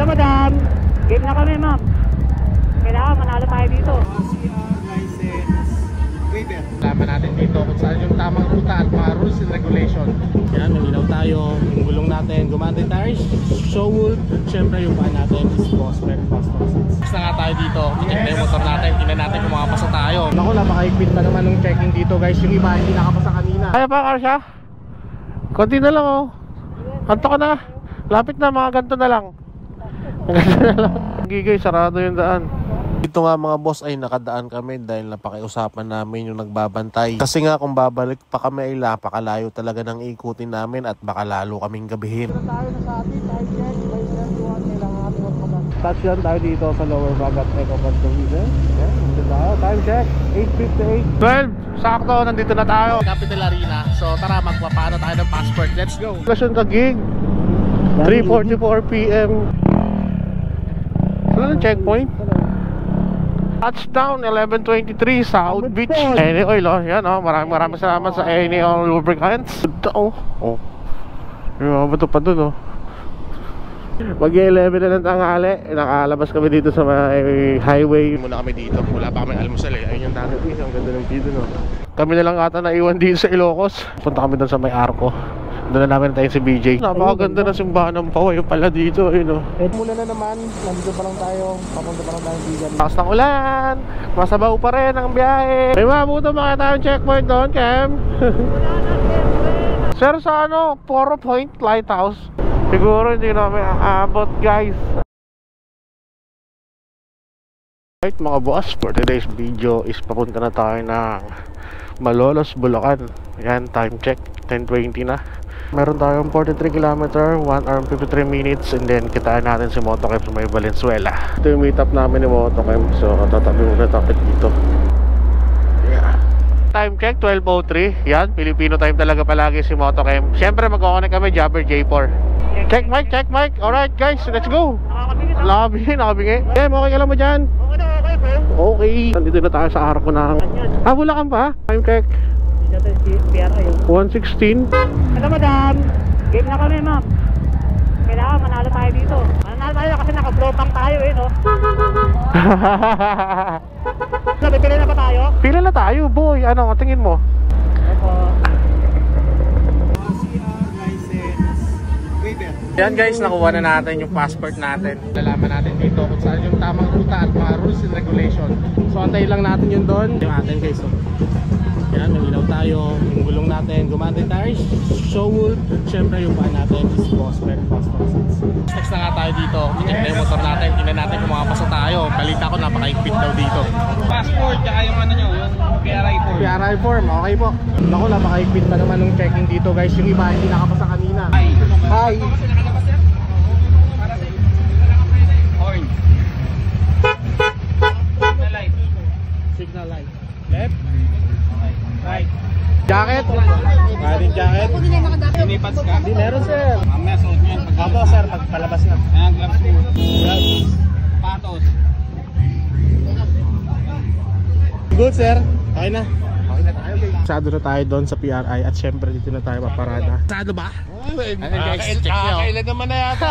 Hello madam, game na kami ma'am. Kailangan manalo tayo dito. License waiver. Alaman natin dito kung saan yung tamang ruta at mga rules and regulation. Yan, may ilaw tayo, yung gulong natin, Gumante tires, show wool, syempre yung paan natin is Bosmer Custom Seats. Basta nga tayo dito, i-check na yung motor natin, tingnan natin kung makapasa tayo. Naku, napaka-higpit pa naman ng checking dito guys, yung iba hindi nakapasa kanina. Kaya pa Karsha? Konti na lang oh. Kanto ka na. Lapit na, mga ganto na lang. Ganto na lang. Gigay, sarado yung daan. Dito nga mga boss ay nakadaan kami dahil napakiusapan namin yung nagbabantay. Kasi nga kung babalik pa kami ay napakalayo talaga ng ikutin namin at baka lalo kaming gabihin. Tayo na sa atin, time check, by 31, kailangan natin magpagas. Touchdown tayo dito sa lower bagat Eco Band Division. Dito tayo, time check, 8:58. 12, sakto, nandito na tayo. Capital Arena, so tara magpapaano tayo ng passport, let's go. Lasyon ka gig, 3:44 PM. Wala ng checkpoint. Touchdown, 11:23, South Beach. Eni Oil, oh. Yan, oh. Maraming salamat sa Eni Oil Lubricants. Ito, oh. Yung bato pa dun, oh. Mag-11 na ng tanghali. Nakalabas kami dito sa may highway. Muna kami dito, wala pa kami almusal eh. Ayun yung dati. Ang ganda ng video, no. Kami na lang ata naiwan dito sa Ilocos. Punta kami doon sa may Arco. Doon na namin tayo si BJ. Napakaganda ng simbahan ng Paway pala dito, ayun, oh. Mula na naman, nandito pa lang tayo. Papunta pa lang tayo bigan. Lakas ng ulan, masabaw pa rin ang biyahe. May mabuto makita tayong checkpoint doon, Cam. Sir, sa ano, 4 Point Lighthouse. Siguro hindi namin aabot, guys. Right mga boss, for today's video is papunta na tayo ng Malolos, Bulacan. Yan, time check, 10:20 na. Meron tayong 43 km, 1 hour and 53 minutes, and then kitaan natin si Motocam sa may Valenzuela. Ito yung meet up namin ni Motocam, so tatabi muna tayo dito. Yeah. Time check, 12:03. Yan, Filipino time talaga palagi si Motocam. Siyempre mag-connect kami, Jabber J4. Check mic, check mic. Alright guys, let's go. Nakabingi. Okay, okay ka lang mo dyan? Okay bro. Okay. Nandito na tayo sa Arco ng... Ah, Bulacan pa? Time check. 1:16. Hello madam, game na kami ma'am. Kailangan manalo tayo dito. Manalo tayo kasi naka-blow back tayo eh, no? Pila na ba tayo? Pila na tayo, boy. Ano, tingin mo? Yan guys, nakuha na natin yung passport natin. Lalaman natin dito kung saan yung tamang ruta at mga rules and regulation. So antayin lang natin yun doon. Yung atin guys, so. Yan, may ilaw tayo, yung gulong natin, Gumante tires, show wool, syempre yung paan natin is Bosmer Custom Seats. Next na nga tayo dito, i-check na yung motor natin, tingnan natin kung makapasa tayo. Balita ko napaka-higpit daw dito. Passport, tsaka yung ano nyo, yung PRI form. PRI form, okay po. Naku, napaka-higpit pa naman ng checking dito guys, yung iba hindi nakapasa kanina. Hi! Horn. Signal light. Signal light. Left. Right. Jacket? Riding jacket? Sinipas ka? Hindi, meron sir. Mamaya suot nyo yan. Apo sir, pagpalabas na. Ayan, gloves mo. Gloves. Patos. Good sir. Okay na. Okay na tayo guys. Pasado na tayo doon sa PRI at syempre dito na tayo maparada. Pasado ba? Kailan naman na yata.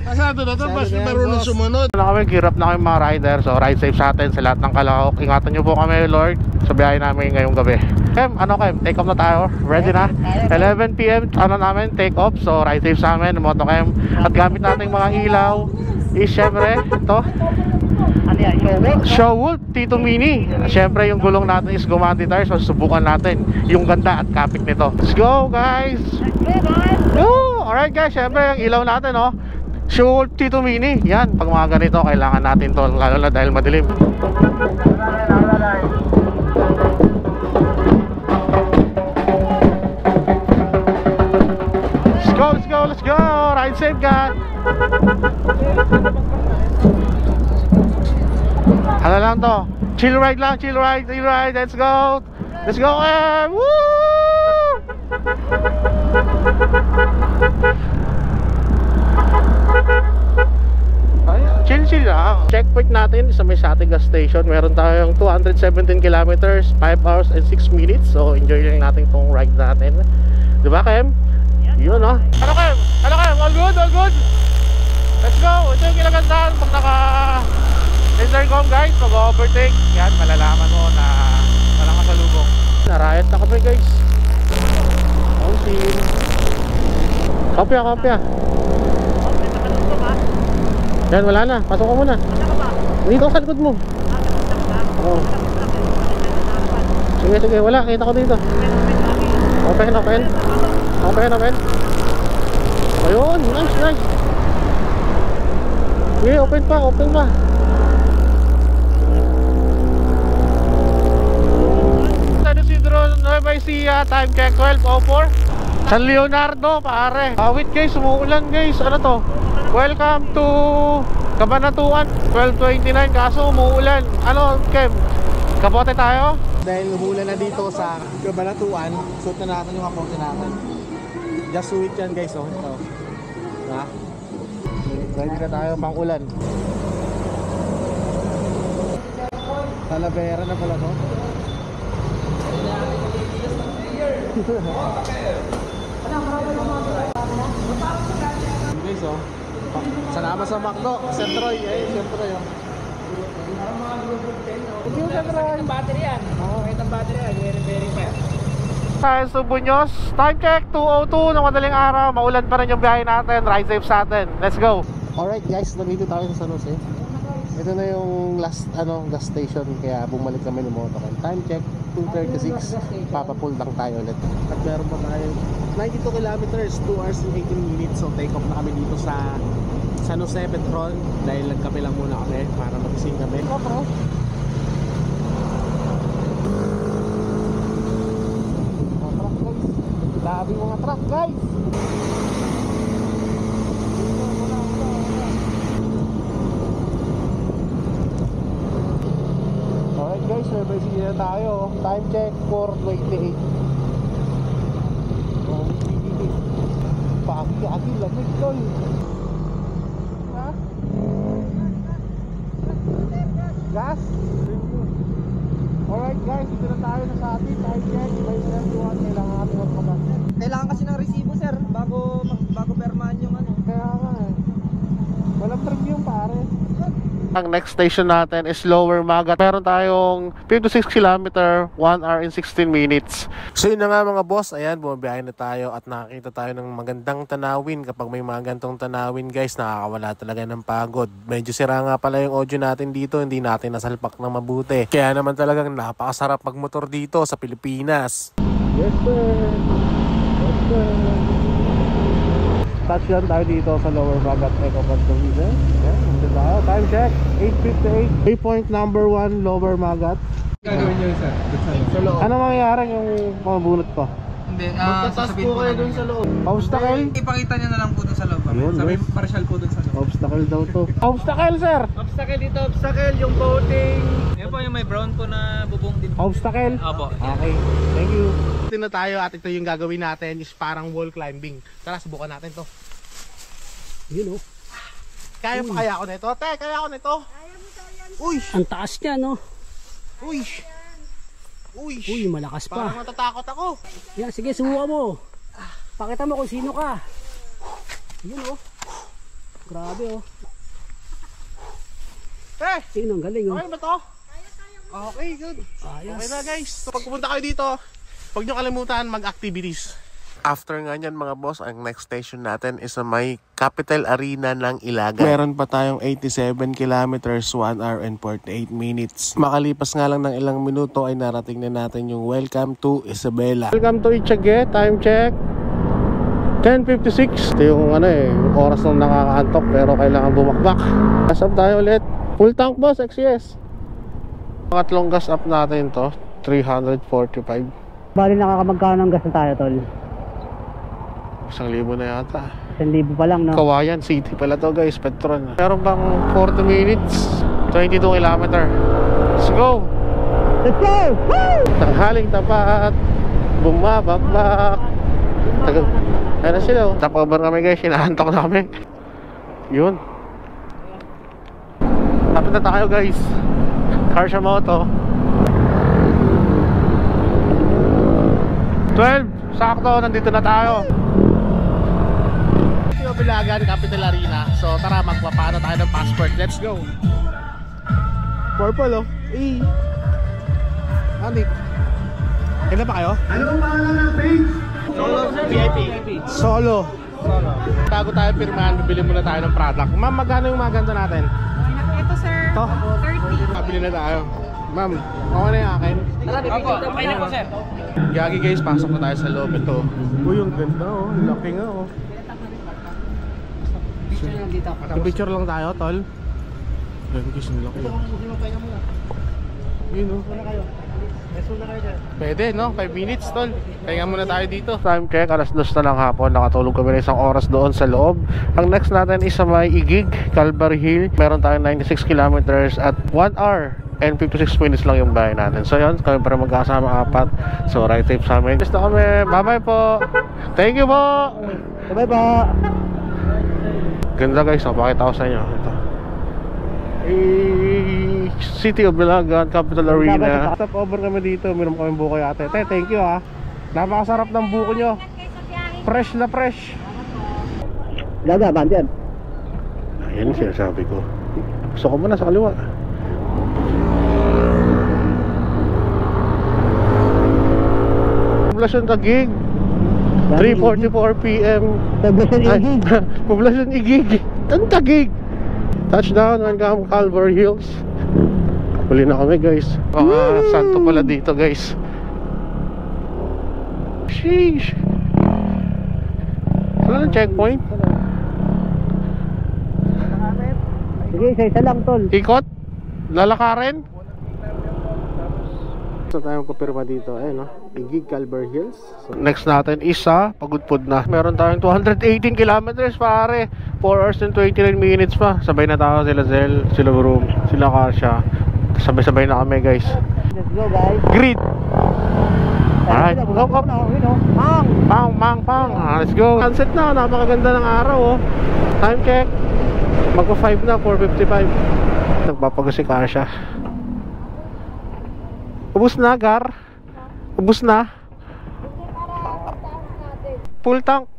Pasado na to, mas marunong sumunod. Wala kami, hirap na kami mga rider. So ride safe sa atin sa lahat ng kalahok. Ingatan nyo po kami Lord sa biyahe namin ngayong gabi. Kem, ano Kem? Take off na tayo. Ready na? 11 PM, ano namin, take off. So ride safe sa amin, Motocam. At gamit natin mga ilaw is syempre ito Ano yan? Show wool, Tito Mini. Syempre yung gulong natin is Gumante tires. So subukan natin yung ganda at kapit nito. Let's go guys. Go! Alright guys, syempre yung ilaw natin oh, Show wool, Tito Mini. Yan, pag mga ganito kailangan natin to, lalo na dahil madilim. Let's go, let's go, let's go. Ride safe guys. Ano lang to? Chill ride lang, chill ride, chill ride. Let's go. Let's go. Woo! Chill lang. Checkpoint natin sa may Sati gas station. Meron tayong 217 kilometers, 5 hours and 6 minutes. So enjoy lang natin tong ride natin. Diba Kem? Yun oh. Ano Kem? Ano Kem? All good? All good? Let's go. kinagandahan pag naka intercom guys, mag-overtake. Yan, malalaman mo na walang kasalubong. Narayat na kami guys. Counting. Kopya, kopya. Yan, wala na. Pasok ka muna. Dito sa likod mo. Oo. Sige, sige. Wala. Kita ko dito. Open, open. Open, open. Ayun. Nice, nice. Sige, open pa. Open pa. San Isidro, Nueva Ecija. Time check 12:04. San Leonardo, pare. Awit guys. Umuulan guys. Ano to? Welcome to Cabanatuan, 12:29. Kaso umuulan. Ano, Kem? Kapote tayo? Dahil umuulan na dito sa Cabanatuan, suot na natin yung kapote natin. Just suit yan guys, oh. Ito. Ha? Ready na tayo pang ulan. Talavera na pala to. Guys, oh. Salamat sa McDo, Centroy, siyempre yun. Yung ang battery yan. Oo, kahit ang battery yan, very fast. Tayo sa Buños, time check 2:02 ng madaling araw. Maulan pa rin yung biyahe natin. Ride safe sa atin. Let's go. Alright guys, nandito tayo sa San Jose. Ito na yung last gas station, kaya bumalik kami ng motokan. Time check 2:36. Papapull lang tayo ulit. At meron pa tayo 92 kilometers, 2 hours and 18 minutes. So take off na kami dito sa San Jose Petron dahil nagkape lang muna kami para magising kami. Grabe mga truck guys. Alright guys, may basic na tayo. Time check 4:28. Pagi-agi lamig tol. Ha? Gas? Alright guys, dito na tayo sa atin. Time check, may 71. Kailangan natin magpagas. Kailangan kasi ng resibo sir, bago permahan yung ano. Kaya nga eh. Walang premium pare. Ang next station natin is Lower Magat. Meron tayong 56 km, 1 hour and 16 minutes. So yun na nga mga boss, ayan, bumabiyahe na tayo at nakakita tayo ng magandang tanawin. Kapag may mga gantong tanawin guys, nakakawala talaga ng pagod. Medyo sira nga pala yung audio natin dito, hindi natin nasalpak na mabuti. Kaya naman talagang napakasarap magmotor dito sa Pilipinas. Yes sir! Yes sir! Touchdown tayo dito sa Lower Magat Eco Condominium. Ayan, dito tayo. Time check, 8:58. Waypoint number 1, Lower Magat. Gagawin nyo sir? Ano mangyayari yung pamabunot ko? Hindi, sasabihin po namin. sa loob. Obstacle? Ipakita nyo na lang po dun sa loob. Yun, Sabi yes. partial po dun sa loob. Obstacle daw to. Obstacle sir! Obstacle dito, obstacle, yung boating. Yan po yung may brown po na bubong din. Obstacle? Opo. Okay, thank you. Ito na tayo at ito yung gagawin natin is parang wall climbing. Tara, subukan natin to. Yun, oh. Kaya pa kaya ako nito? Te, kaya ako nito? Uy! Ang taas niya, no? Uy! Uy! Uy, malakas Parang pa. matatakot ako. Yan, sige, subukan mo. Pakita mo kung sino ka. Yun, oh. Grabe, oh. Eh! Tingnan, ang galing, oh. Okay ba to? Okay, good. Ayos. Okay na guys. So, pag pupunta kayo dito, huwag nyo kalimutan mag-activities. After nga nyan mga boss, ang next station natin is sa may Capital Arena ng Ilagan. Meron pa tayong 87 kilometers, 1 hour and 48 minutes. Makalipas nga lang ng ilang minuto ay narating na natin yung Welcome to Isabela. Welcome to Itchage, time check 10:56. Ito yung oras nang nakakaantok pero kailangan bumakbak. Gas up tayo ulit. Full tank boss, XCS. Pangatlong gas up natin to, 345. Bali nakakamagkano ng gas na tayo, tol? 1,000 na yata. 1,000 pa lang, no? Kawayan City pala to guys, Petron. Meron bang 40 minutes, 22 kilometer. Let's go! Let's go! Woo! Tanghaling tapat, bumabakbak. Ayan na sila, oh. Top over kami guys, hinahantok na kami. Yun. Tapos na tayo guys. Karshamoto 12, sakto, nandito na tayo. Bilagan, Capital Arena. So tara, magpapaano tayo ng passport. Let's go. Purple oh. Andy. Kailan pa kayo? Ano ang pangalan ng page? Solo VIP. Solo. Bago tayo pirmahan, bibili muna tayo ng product. Ma'am, magkano yung mga ganito natin? Ito sir, Ito? 30. Pabili na tayo. Ma'am, okay na yung akin? Okay na po sir. Gagi guys, pasok na tayo sa loob. Ito. Uy, yung ganda oh. Laki nga oh. Picture lang tayo, tol. Ayan guys, ang laki. Yun oh. Pwede no? 5 minutes tol. Pahinga muna tayo dito. Time check, alas 2 na lang hapon. Nakatulog kami na isang oras doon sa loob. Ang next natin is sa may Igig, Calvary Hill. Meron tayong 96 kilometers at 1 hour and 56 minutes lang yung bahay natin. So yun, kami para magkasama apat. So ride safe sa amin. Gusto kami. Bye bye po. Thank you po. Bye po. Ganda guys, pakita ko sa inyo. Ito. City of Bilagan, Capital Arena. Stop over kami dito. Meron kami buko ate. Thank you ha. Napakasarap ng buko nyo. Fresh na fresh. Gaga, bandian. Ayan yung sinasabi ko. Gusto ko muna sa kaliwa. Poblasyon Taguig 3:44 PM. Poblasyon Igig. Poblasyon Igig. Ang Taguig. Touchdown, welcome Calvary Hills. Huli na kami guys. Mga santo pala dito guys. Sheesh. Wala ng checkpoint. Sige, isa lang tol. Ikot. Lalakarin. So tayo magpapirma dito. Ayun no, Igig, Calvary Hills. So, next natin is sa Pagudpud na. Meron tayong 218 kilometers pare. 4 hours and 29 minutes pa. Sabay na tayo sila Zel, sila Broom, sila Karsha. Sabay-sabay na kami guys. Let's go guys. Greet. Alright, go, go. Pang. Let's go. Sunset na, napakaganda ng araw oh. Time check. Magpa 5 na, 4:55. Nagpapago si Karsha. Ubus na, Gar. Ubus na. Full tank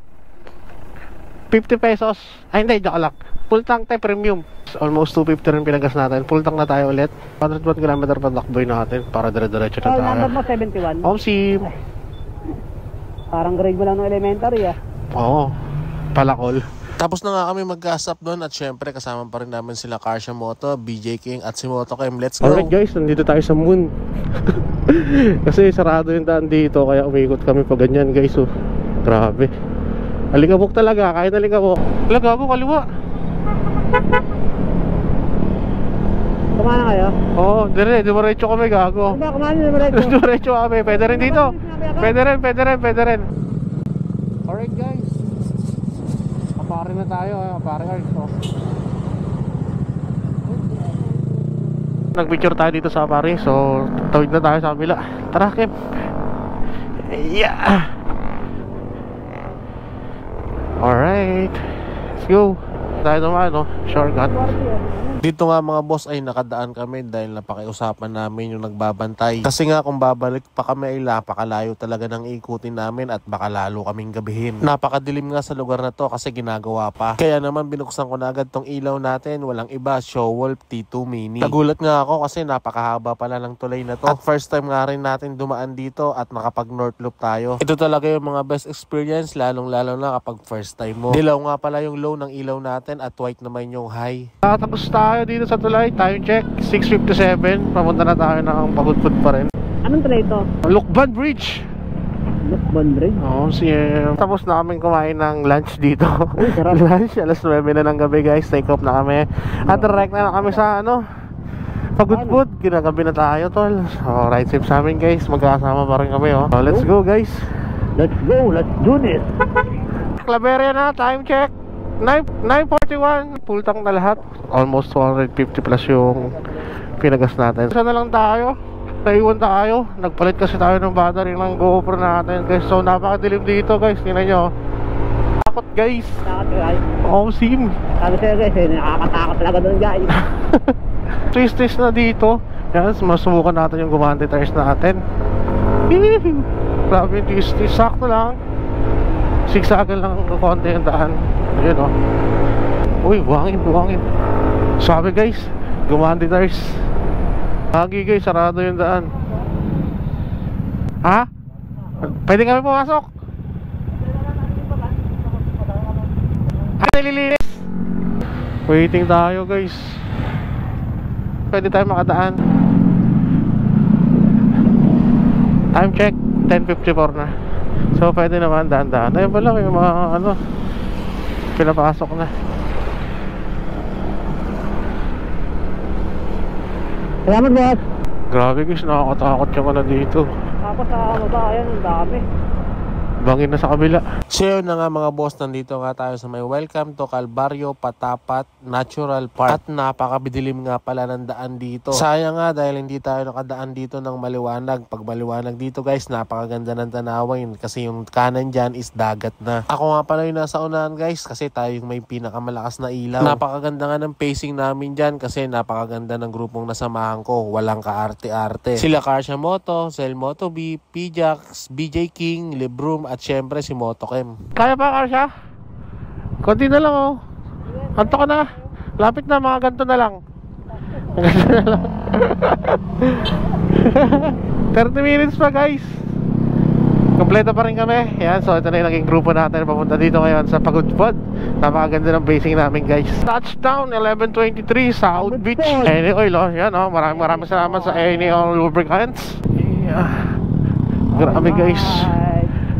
50 pesos. Ay hindi, joke lang. Full tank tayo, premium. Almost 250 rin pinagas natin. Full tank na tayo ulit. 101 km pa takboy natin para dire-diretso na tayo. Number mo 71. Sim. Parang grade mo lang ng elementary ah. Oo, palakol. Tapos na nga kami mag-gasap doon at syempre kasama pa rin namin sila Karsha Moto, BJ King at si Moto Kim. Let's go! Alright guys, nandito tayo sa moon. Kasi sarado yung daan dito, kaya umikot kami pa ganyan guys oh. Grabe. Alikabok talaga, kahit alikabok. Alikabok, kaliwa. Kumana kayo? Oo, diretso kami gago. Ano, kumana nyo diretso? Diretso kami, pwede rin dito. Pwede rin. Alright guys, kapare na tayo, kapare guys oh. Nagpicture tayo dito sa Paris, so tawid na tayo sa kabila. Tara Kim. Yeah. Alright, let's go. Tayo naman no, shortcut. Dito nga mga boss ay nakadaan kami dahil napakiusapan namin yung nagbabantay. Kasi nga kung babalik pa kami ay napakalayo talaga ng ikutin namin at baka lalo kaming gabihin. Napakadilim nga sa lugar na to kasi ginagawa pa. Kaya naman binuksan ko na agad tong ilaw natin. Walang iba, Showwolf T2 Mini. Nagulat nga ako kasi napakahaba pala ng tulay na to. At first time nga rin natin dumaan dito at nakapag North Loop tayo. Ito talaga yung mga best experience lalong lalo na kapag first time mo. Dilaw nga pala yung low ng ilaw natin at white naman yung high. Tapos tayo dito sa tulay, time check 6:57. Papunta na tayo ng Pagudpud pa rin. Anong tulay ito? Lukban Bridge. Lukban Bridge? Oo, tapos na kaming kumain ng lunch dito. Uy, sarap. Lunch, alas 9 na ng gabi guys. Take off na kami. At direct na kami sa Pagudpud. Ginagabi na tayo tol. So ride safe sa amin guys. Magkakasama pa rin kami oh. So, let's go guys. Let's go, let's do this. Claveria na, time check 9:41. Full tank na lahat. Almost 250 plus yung pinagas natin. Isa na lang tayo. Naiwan tayo. Nagpalit kasi tayo ng battery ng GoPro natin guys. So napakadilim dito guys. Tingnan nyo. Takot guys. Takot guys. Sim. Sabi sa'yo guys, nakakatakot talaga doon guys. Twist na dito. Yan, masubukan natin yung gumante tires natin. Grabe yung twist. Sakto lang. Siksagan lang ng konti yung daan. Ayun o. Uy, buhangin. Sabi guys, gumanditars. Hagi guys, sarado yung daan. Ha? Pwede kami pumasok? Ay, nililinis. Waiting tayo guys. Pwede tayo makadaan. Time check 10:54 na. So pwede naman daan-daan. Ayun pala yung mga pinapasok na. Salamat boss. Grabe guys, nakakatakot yung dito. Tapos sa baba, ayan, ang dami. Bangin na sa kabila. So yun na nga mga boss, nandito nga tayo sa may Welcome to Calvario Patapat Natural Park. At napakabidilim nga pala ng daan dito. Sayang nga dahil hindi tayo nakadaan dito ng maliwanag. Pag maliwanag dito guys, napakaganda ng tanawin kasi yung kanan dyan is dagat na. Ako nga pala yung nasa unahan guys kasi tayo yung may pinakamalakas na ilaw. Napakaganda nga ng pacing namin dyan kasi napakaganda ng grupong nasamahan ko. Walang kaarte-arte. Sila Karsha Moto, Cell Moto B, P-Jax, BJ King, Lebroom at syempre si Motokem. Kaya pa Karsha? Konti na lang oh. Anto ka na. Lapit na, mga ganito na lang. Ganito na lang. 30 minutes pa guys. Kompleto pa rin kami. Yan, so ito na yung naging grupo natin papunta dito ngayon sa Pagudpod. Napakaganda ng basing namin guys. Touchdown 11:23 South Beach Eni Oil oh. Yan oh, maraming salamat sa Eni Oil Lubricants. Yeah. Grabe guys.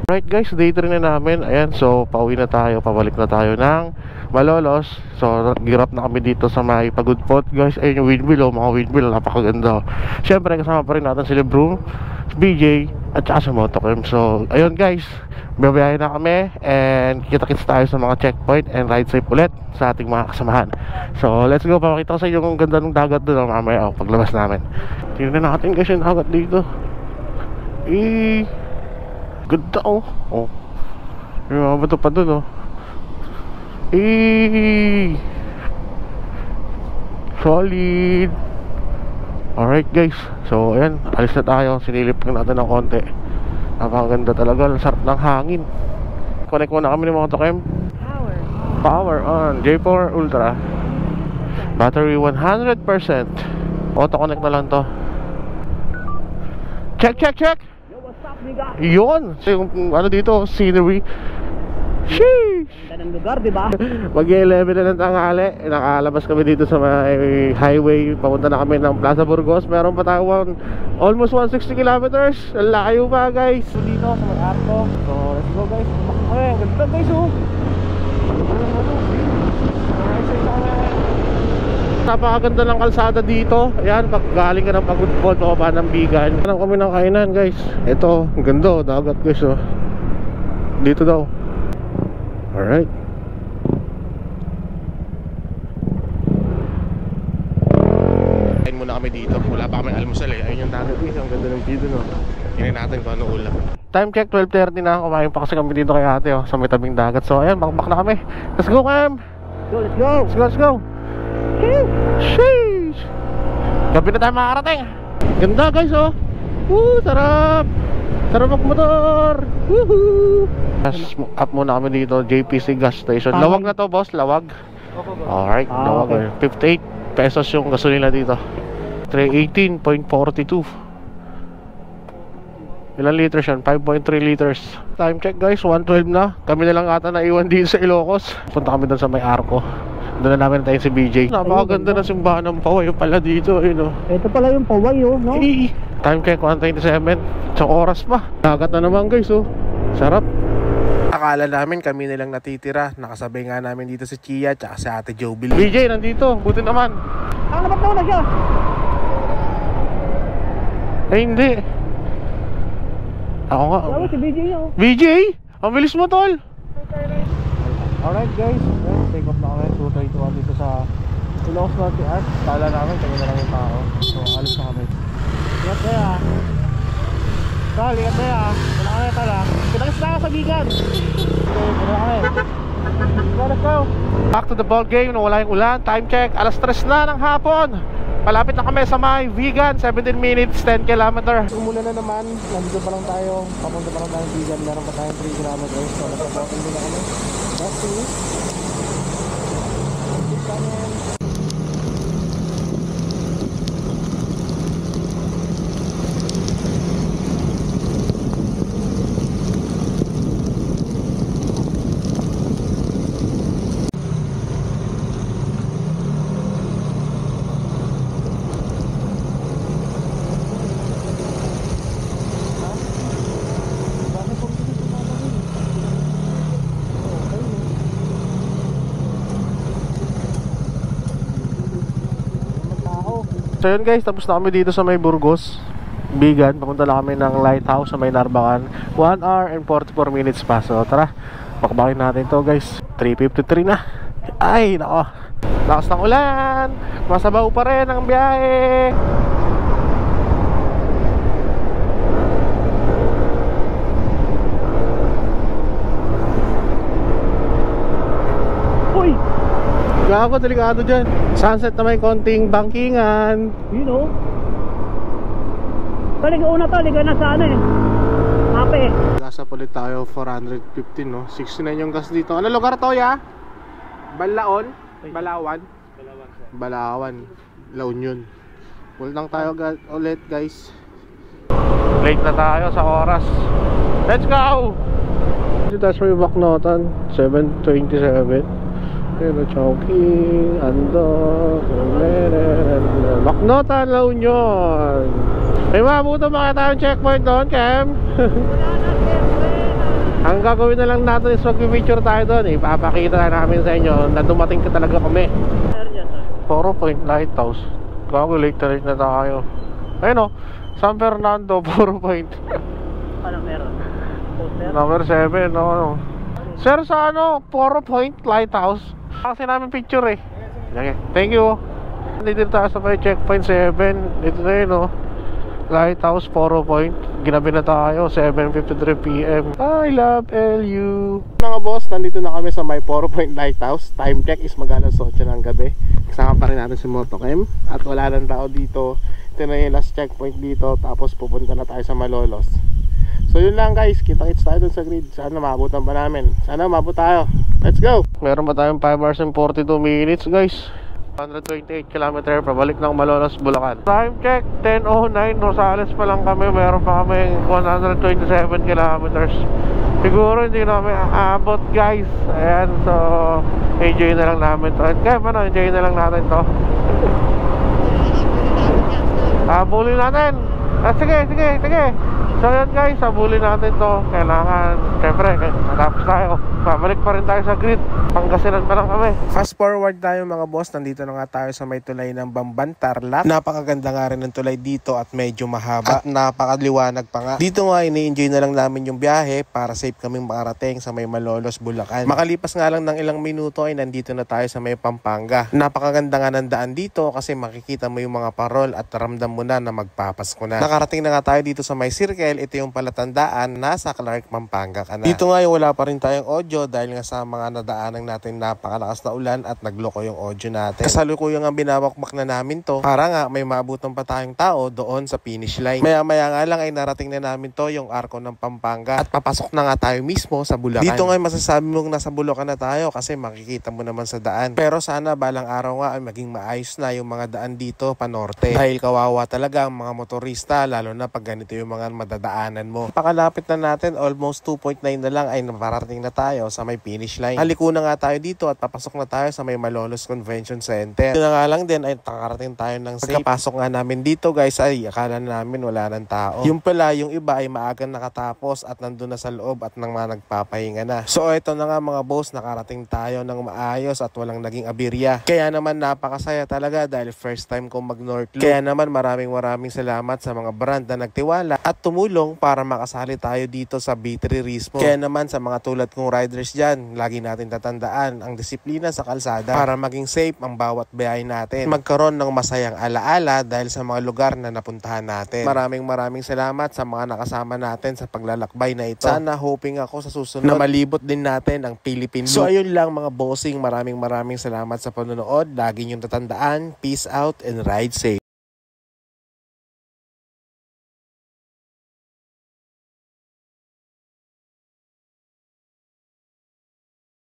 Right guys, day 3 na namin. Ayan, so pauwi na tayo, pabalik na tayo ng Malolos. So girap na kami dito sa may Pagudpod guys. Ayun yung windmill oh, mga windmill, napakaganda. Siyempre kasama pa rin natin si Lebroom, BJ at saka si Motokem. So ayun guys, biyahe na kami and kita-kits tayo sa mga checkpoint and ride safe ulit sa ating mga kasamahan. So let's go, papakita ko sa inyo yung ganda ng dagat doon mamaya paglabas namin. Tingnan natin guys yung dagat dito. Ganda oh. Oh. May mga bato pa dun oh. Solid. Alright guys. So ayan, alis na tayo. Sinilip lang natin ng konti. Napakaganda talaga. Ang sarap ng hangin. Connect muna kami ni Motokem. Power on. J4 Ultra. Battery 100%. Auto connect na lang to. Check. Yun. So yung ano dito, scenery. Sheesh! Ganda ng lugar, di ba? Mag-11 na ng tanghali. Nakalabas kami dito sa may highway. Papunta na kami ng Plaza Burgos. Meron pa tayong almost 160 kilometers. Layo pa guys. So dito sa may Arco. So let's go guys. Ay, ganda guys oh. Napakaganda ng kalsada dito. Ayan, pag galing ka ng Pagudpod o pa ng Bigan. Hanap kami ng kainan guys. Ito, ganda oh, dagat guys oh. Dito daw. Alright. Kain muna kami dito. Wala pa kami almusal eh. Ayun yung dagat guys. Ang ganda ng dito no. Tingnan natin kung ano ulam. Time check 12:30 na. Kumain pa kasi kami dito kay ate oh, sa may tabing dagat. So ayan, bakbak na kami. Let's go Cam. Let's go. Sheesh. Gabi na tayo makakarating. Ganda guys oh. Sarap. Sarap magmotor. Woohoo. Up muna kami dito, JPC gas station. Lawag na to boss, lawag. Alright, lawag okay. 58 pesos yung gasolina dito. 318.42. Ilan liters yan? 5.3 liters. Time check guys, 1:12 na. Kami na lang ata naiwan dito sa Ilocos. Punta kami doon sa may Arco. Doon na namin tayo si BJ. Napakaganda ng simbahan ng Paway pala dito eh, no? Ito pala yung Paway oh, no? Time check 1:27. Sa oras pa. Dagat na naman guys oh. Sarap. Akala namin kami nilang natitira. Nakasabay nga namin dito si Chia at si Ate Jobil. BJ nandito, buti naman. Nakalabas na siya. Eh hindi. Ako nga. Tawag si BJ oh. BJ? Ang bilis mo tol. Alright guys, take off na kami. 2:31 dito sa Ilocos Norte Arts. Kala namin kami na lang yung tao. So alis na kami. Ingat tayo ah. Tol, ingat tayo ah. Wala kami tala. Pinakis na ka sa Bigan. Okay, wala kami. Let's go. Back to the ball game. Nung wala yung ulan. Time check, 3:00 na ng hapon. Malapit na kami sa may Vegan, 17 minutes, 10 km. Umulan na naman, nandito pa lang tayo. Papunta pa lang tayo Vegan, meron pa tayong 3 km. So nasa bottom din na kami. That's it. So yun guys, tapos na kami dito sa may Burgos Vegan, papunta na kami ng Lighthouse sa may Narbacan. 1 hour and 44 minutes pa. So tara, pakbakin natin to guys. 3:53 na. Ay nako, lakas ng ulan, masabaw pa rin ang biyahe. Uy, gago, delikado dyan. Sunset na may konting bangkingan. You know. Taliga una to, liga na sa ano eh. Mape. Nasa ulit tayo, 415 no. 69 yung gas dito. Ano lugar to ya? Balaon? Balawan? Balawan. La Union. Full lang tayo ulit guys. Late na tayo sa oras. Let's go! Dito tayo sa may Baknotan, 7:27. Pero Chowking, Andok, Baknotan, La Union. May mabuto ba tayong checkpoint doon, Kem? Ang gagawin na lang natin is mag-picture tayo doon. Ipapakita namin sa inyo na dumating ka talaga kami. 4 Point Lighthouse. Gago, late na tayo. Ayun o, San Fernando, 4 Point. Ano meron? Poster? Number 7, no. Sir, sa ano, 4 Point Lighthouse. Kasi namin picture eh. Thank you. Dito tayo sa may checkpoint 7. Dito na yun, no. Lighthouse, 4 Point. Ginabi na tayo, 7:53 PM. I love LU. Mga boss, nandito na kami sa may 4 Point Lighthouse. Time check is mag-alas 8 ng gabi. Kasama pa rin natin si Motochem. At wala nang tao dito. Ito na yung last checkpoint dito. Tapos pupunta na tayo sa Malolos. So yun lang guys, kita-kits tayo dun sa grid. Sana maabutan pa namin. Sana maabot tayo. Let's go! Meron pa tayong 5 hours and 42 minutes guys. 128 km pabalik ng Malolos, Bulacan. Time check, 10:09. Rosales pa lang kami. Meron pa kami 127 kilometers. Siguro hindi namin aabot guys. Ayan, so enjoy na lang namin to. Kaya ano, enjoy na lang natin to. Habulin natin. Sige. So yan guys, habulin natin to. Kailangan, syempre, natapos tayo. Babalik pa rin tayo sa grid. Pangasinan pa lang kami. Fast forward tayo mga boss. Nandito na nga tayo sa may tulay ng Bamban, Tarlac. Napakaganda nga rin ng tulay dito at medyo mahaba. At napakaliwanag pa nga. Dito nga ini-enjoy na lang namin yung biyahe para safe kaming makarating sa may Malolos, Bulacan. Makalipas nga lang ng ilang minuto ay nandito na tayo sa may Pampanga. Napakaganda nga ng daan dito kasi makikita mo yung mga parol at ramdam mo na magpapasko na. Nakarating na nga tayo dito sa may circle. Ito yung palatandaan na sa Clark, Pampanga ka na. Dito nga yung wala pa rin tayong audio dahil nga sa mga nadaanan natin napakalakas na ulan at nagloko yung audio natin. Kasalukuyang ang binabakbak na namin to para nga may maabutan pa tayong tao doon sa finish line. Maya nga lang ay narating na namin to yung arko ng Pampanga at papasok na nga tayo mismo sa Bulacan. Dito nga masasabi mong nasa Bulacan na tayo kasi makikita mo naman sa daan. Pero sana balang araw nga ay maging maayos na yung mga daan dito panorte. Dahil kawawa talaga ang mga motorista lalo na pag ganito yung mga madadaanan mo. Pakalapit na natin, almost 2.9 na lang ay naparating na tayo sa may finish line. Haliko na nga tayo dito at papasok na tayo sa may Malolos Convention Center. Ito na nga lang din ay nakarating tayo ng safe. Pagkapasok nga namin dito guys ay akala namin wala ng tao. Yung pala yung iba ay maagang nakatapos at nandun na sa loob at nang nagpapahinga na. So ito na nga mga boss, nakarating tayo ng maayos at walang naging abirya. Kaya naman napakasaya talaga dahil first time kong mag North Loop. Kaya naman maraming salamat sa mga brand na nagtiwala at tumulong para makasali tayo dito sa B3 Rismo. Kaya naman sa mga tulad kong riders riders dyan, lagi natin tatandaan ang disiplina sa kalsada para maging safe ang bawat biyahe natin. Magkaroon ng masayang alaala dahil sa mga lugar na napuntahan natin. Maraming salamat sa mga nakasama natin sa paglalakbay na ito. Sana hoping ako sa susunod na malibot din natin ang Philippine Loop. So ayun lang mga bossing, maraming salamat sa panonood. Lagi niyong tatandaan, peace out and ride safe.